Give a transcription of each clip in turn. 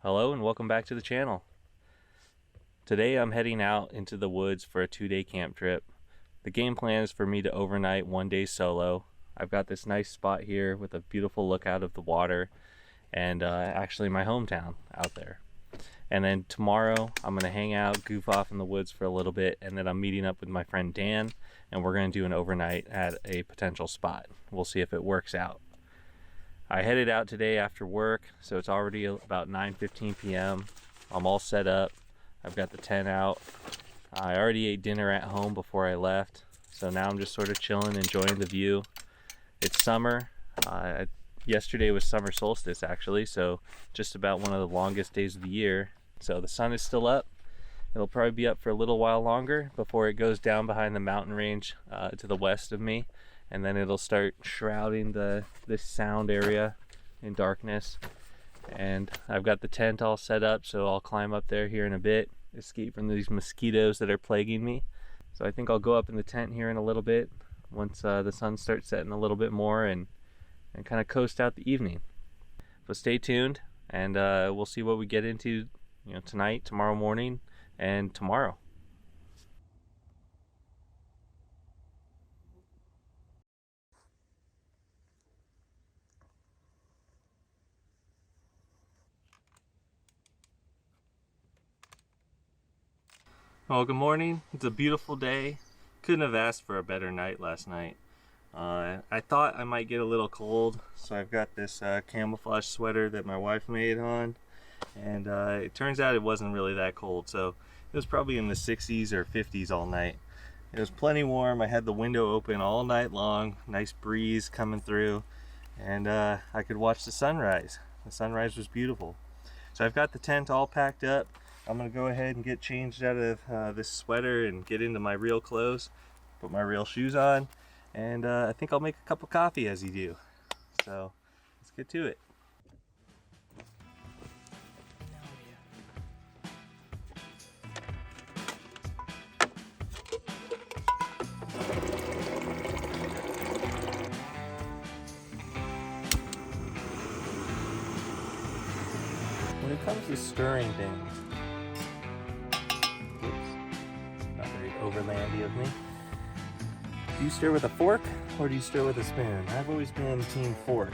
Hello and welcome back to the channel. Today I'm heading out into the woods for a 2-day camp trip. The game plan is for me to overnight 1 day solo. I've got this nice spot here with a beautiful look out of the water and actually my hometown out there. And then tomorrow I'm going to hang out, goof off in the woods for a little bit, and then I'm meeting up with my friend Dan and we're going to do an overnight at a potential spot. We'll see if it works out. I headed out today after work, so it's already about 9:15 p.m. I'm all set up. I've got the tent out. I already ate dinner at home before I left, so now I'm just sort of chilling, enjoying the view. It's summer. Yesterday was summer solstice actually, so just about one of the longest days of the year. So the sun is still up. It'll probably be up for a little while longer before it goes down behind the mountain range to the west of me. And then it'll start shrouding this sound area in darkness. And I've got the tent all set up, so I'll climb up there here in a bit, escape from these mosquitoes that are plaguing me. So I think I'll go up in the tent here in a little bit once the sun starts setting a little bit more, and kind of coast out the evening. So stay tuned, and we'll see what we get into, tonight, tomorrow morning, and tomorrow. Well, good morning. It's a beautiful day. Couldn't have asked for a better night last night. I thought I might get a little cold, so I've got this camouflage sweater that my wife made on, and it turns out it wasn't really that cold, so it was probably in the 60s or 50s all night. It was plenty warm. I had the window open all night long, nice breeze coming through, and I could watch the sunrise. The sunrise was beautiful. So I've got the tent all packed up. I'm gonna go ahead and get changed out of this sweater and get into my real clothes, put my real shoes on, and I think I'll make a cup of coffee as you do. So let's get to it. When it comes to stirring things, not very overlandy of me. Do you stir with a fork or do you stir with a spoon? I've always been team fork,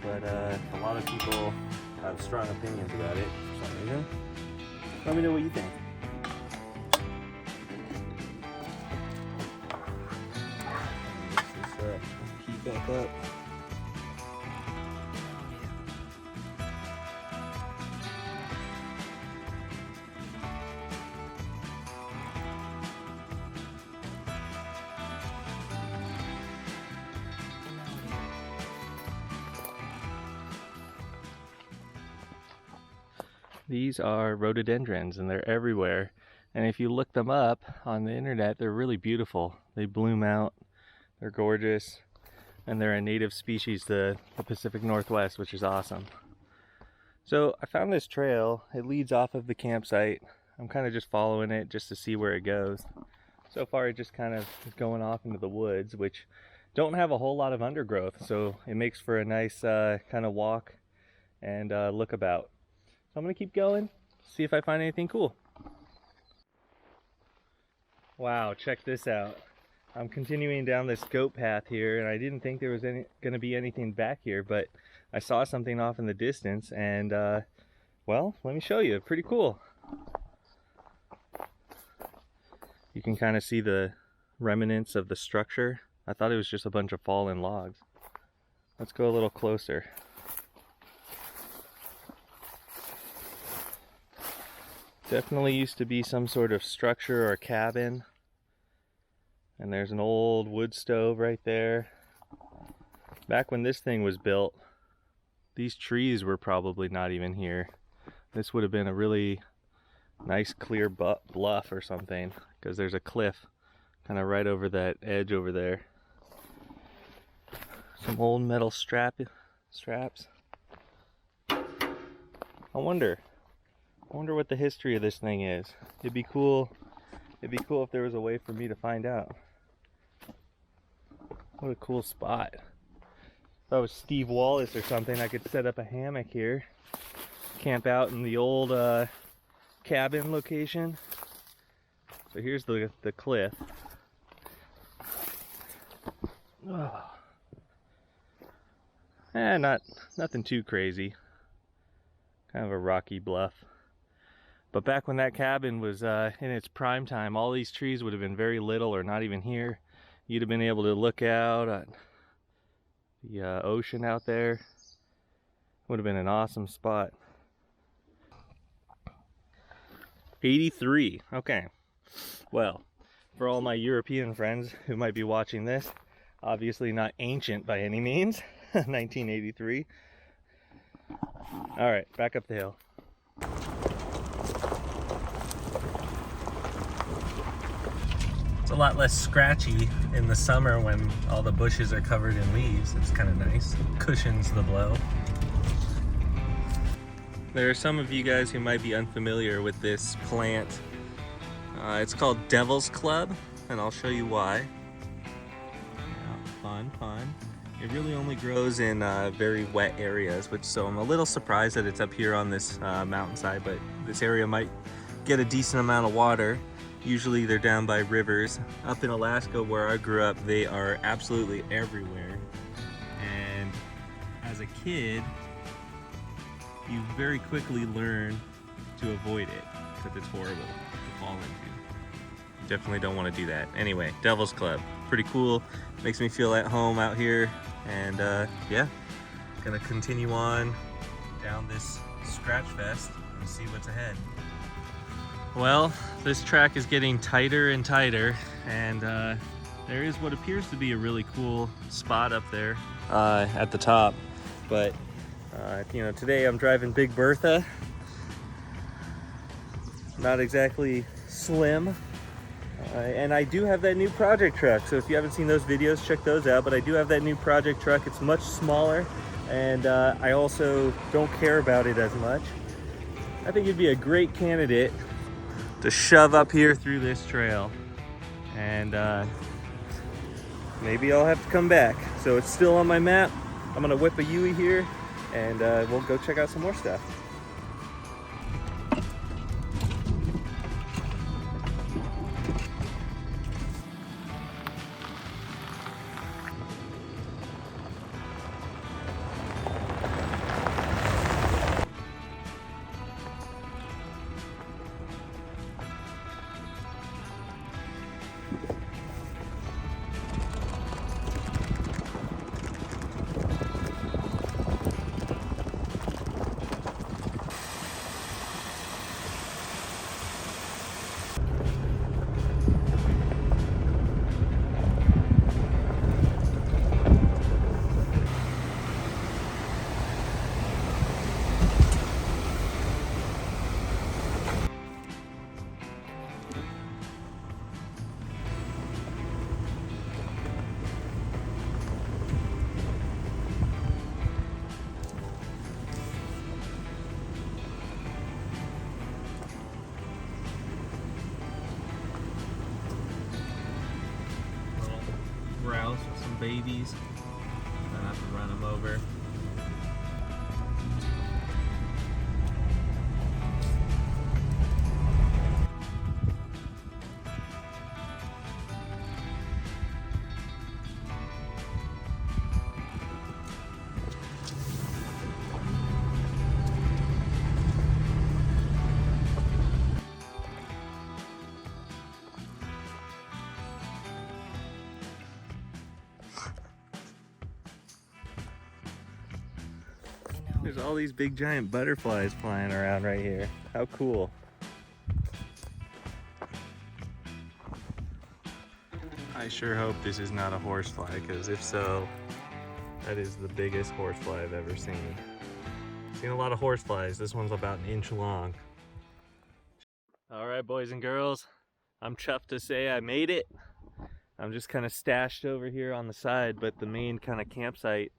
but a lot of people have strong opinions about it for some reason. Let me know what you think. This heat back up. These are rhododendrons and they're everywhere, and if you look them up on the internet, they're really beautiful. They bloom out, they're gorgeous, and they're a native species to the Pacific Northwest, which is awesome. So I found this trail. It leads off of the campsite. I'm kind of just following it just to see where it goes. So far it just kind of is going off into the woods, which don't have a whole lot of undergrowth, so it makes for a nice kind of walk and look about. So I'm gonna keep going, see if I find anything cool. Wow, check this out. I'm continuing down this goat path here, and I didn't think there was gonna be anything back here, but I saw something off in the distance, and well, let me show you. Pretty cool. You can kind of see the remnants of the structure. I thought it was just a bunch of fallen logs. Let's go a little closer. Definitely used to be some sort of structure or cabin. And there's an old wood stove right there. Back when this thing was built, these trees were probably not even here. This would have been a really nice clear bluff or something, because there's a cliff kind of right over that edge over there. Some old metal straps. I wonder what the history of this thing is. It'd be cool if there was a way for me to find out. What a cool spot. If I was Steve Wallace or something, I could set up a hammock here, camp out in the old cabin location. So here's the cliff. Oh. Nothing too crazy. Kind of a rocky bluff. But back when that cabin was in its prime time, all these trees would have been very little or not even here. You'd have been able to look out at the ocean out there. Would have been an awesome spot. 83. Okay. Well, for all my European friends who might be watching this, obviously not ancient by any means. 1983. All right, back up the hill. It's a lot less scratchy in the summer when all the bushes are covered in leaves. It's kind of nice. Cushions the blow. There are some of you guys who might be unfamiliar with this plant. It's called Devil's Club, and I'll show you why. Yeah, fun. It really only grows in very wet areas, so I'm a little surprised that it's up here on this mountainside, but this area might get a decent amount of water. Usually they're down by rivers. Up in Alaska where I grew up, they are absolutely everywhere. And as a kid, you very quickly learn to avoid it because it's horrible to fall into. You definitely don't want to do that. Anyway, Devil's Club, pretty cool. Makes me feel at home out here. And yeah, gonna continue on down this scratch fest and see what's ahead. Well, this track is getting tighter and tighter, and there is what appears to be a really cool spot up there at the top. But you know, today I'm driving Big Bertha. Not exactly slim. And I do have that new project truck, so if you haven't seen those videos, check those out. But I do have that new project truck. It's much smaller, and I also don't care about it as much. I think it'd be a great candidate to shove up here through this trail, and maybe I'll have to come back. So it's still on my map. I'm gonna whip a Yui here, and we'll go check out some more stuff. Grouse with some babies. I have to run them over. There's all these big giant butterflies flying around right here. How cool. I sure hope this is not a horsefly, because if so, that is the biggest horsefly I've ever seen. I've seen a lot of horseflies. This one's about an inch long. All right, boys and girls, I'm chuffed to say I made it. I'm just kind of stashed over here on the side, but the main kind of campsite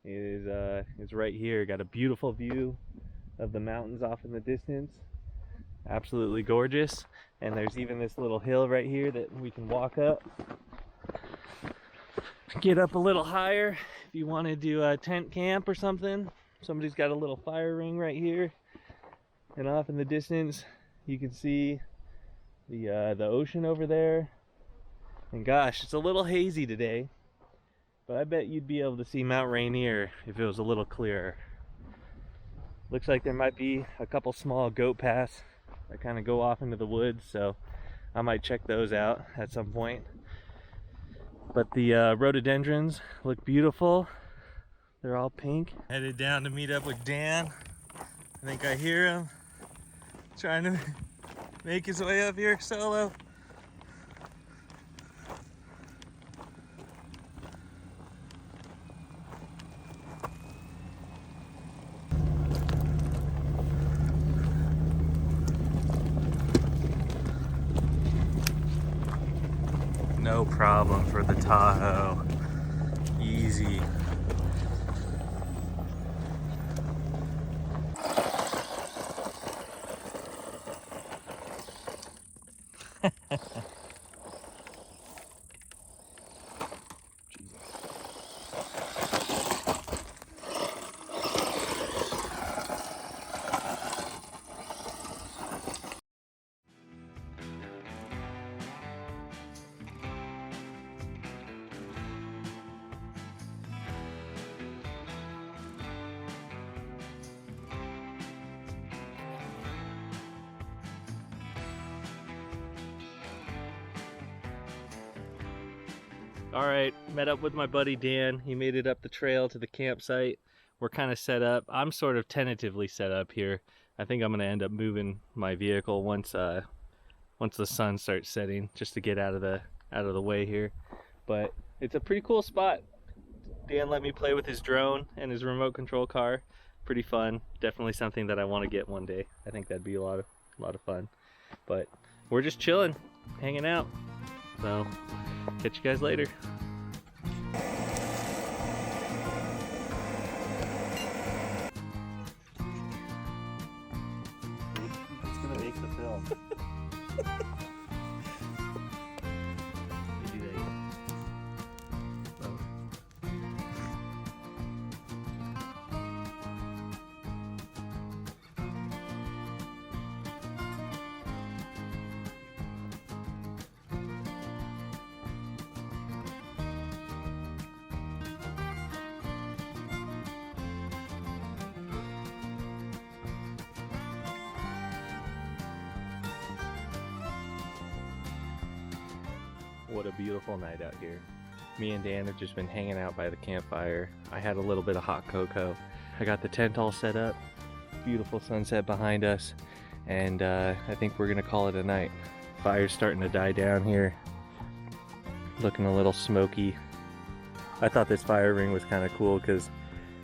is right here. Got a beautiful view of the mountains off in the distance. Absolutely gorgeous. And there's even this little hill right here that we can walk up. Get up a little higher if you want to do a tent camp or something. Somebody's got a little fire ring right here. And off in the distance, you can see the ocean over there. And gosh, it's a little hazy today, but I bet you'd be able to see Mount Rainier if it was a little clearer. Looks like there might be a couple small goat paths that kind of go off into the woods, so I might check those out at some point. But the rhododendrons look beautiful. They're all pink. Headed down to meet up with Dan. I think I hear him trying to make his way up here solo. No problem for the Tahoe. Easy. All right, met up with my buddy Dan. He made it up the trail to the campsite. We're kind of set up. I'm sort of tentatively set up here. I think I'm gonna end up moving my vehicle once the sun starts setting, just to get out of the way here. But it's a pretty cool spot. Dan let me play with his drone and his remote control car. Pretty fun. Definitely something that I want to get one day. I think that'd be a lot of fun. But we're just chilling, hanging out. So catch you guys later. It's gonna make the film. What a beautiful night out here. Me and Dan have just been hanging out by the campfire. I had a little bit of hot cocoa. I got the tent all set up. Beautiful sunset behind us. And I think we're gonna call it a night. Fire's starting to die down here. Looking a little smoky. I thought this fire ring was kind of cool because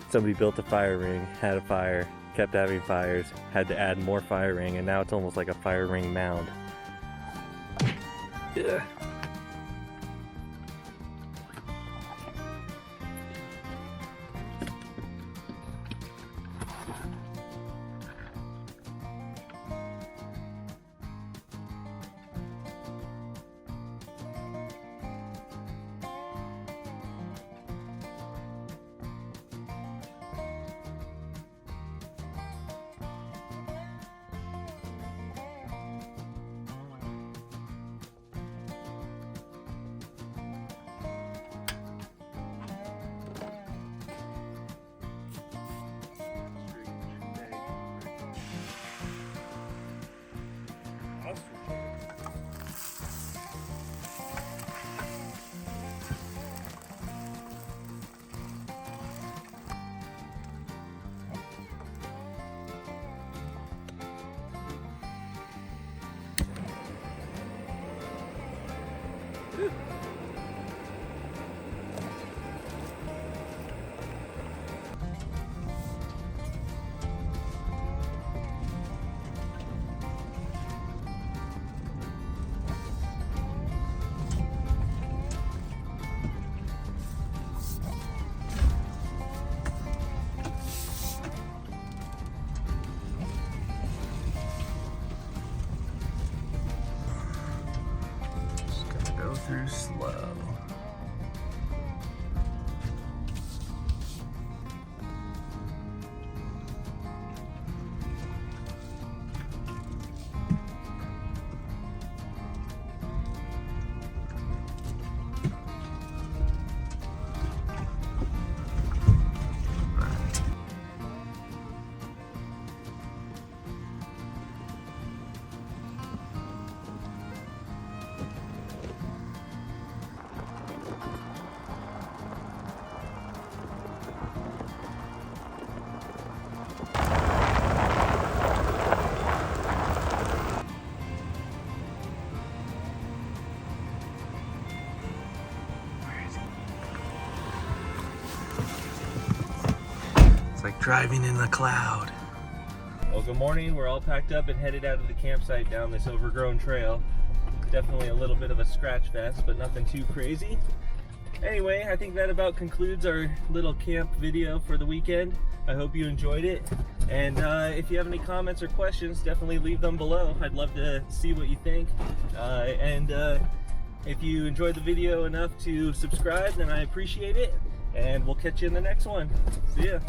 somebody built a fire ring, had a fire, kept having fires, had to add more fire ring, and now it's almost like a fire ring mound. Yeah. It's like driving in a cloud. Well, good morning. We're all packed up and headed out of the campsite down this overgrown trail. Definitely a little bit of a scratch fest, but nothing too crazy. Anyway, I think that about concludes our little camp video for the weekend. I hope you enjoyed it. And if you have any comments or questions, definitely leave them below. I'd love to see what you think. If you enjoyed the video enough to subscribe, then I appreciate it. And we'll catch you in the next one. See ya.